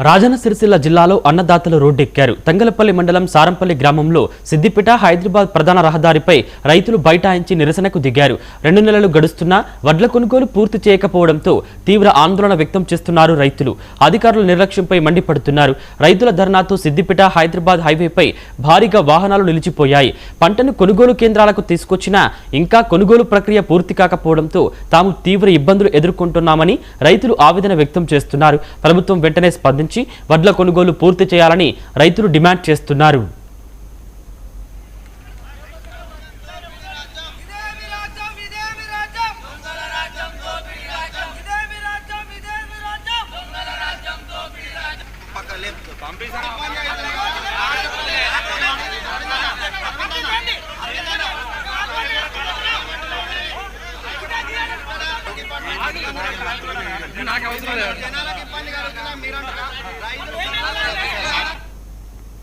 రాజన్న సిరిసిల్ల జిల్లాలో అన్నదాతలు రోడ్డెక్కారు. తంగలపల్లి మండలం సారంపల్లి గ్రామంలో సిద్దిపేట హైదరాబాద్ ప్రధాన రహదారిపై రైతులు బైఠాయించి నిరసనకు దిగారు. 2 నెలలు గడుస్తున్నా వడ్ల కొనుగోలు పూర్తి చేయకపోవడంతో తీవ్ర ఆందోళన వ్యక్తం చేస్తున్నారు రైతులు. అధికారుల నిర్లక్ష్యంపై మండిపడుతున్నారు. రైతుల ధర్నాతో సిద్దిపేట హైదరాబాద్ హైవేపై భారీగా వాహనాలు నిలిచిపోయాయి. పంటను కొనుగోలు కేంద్రాలకు తీసుకొచ్చినా ఇంకా కొనుగోలు ప్రక్రియ పూర్తి కాకపోవడంతో తాము తీవ్ర ఇబ్బందులు ఎదుర్కొంటున్నామని రైతులు ఆవేదన వ్యక్తం చేస్తున్నారు. ప్రభుత్వం వెంటనే స్పందించి వడ్ల కొనుగోలు పూర్తి చేయాలని రైతులు డిమాండ్ చేస్తున్నారు. జనాలకు ఇబ్బంది కలుగుతుందా మీరంటారా?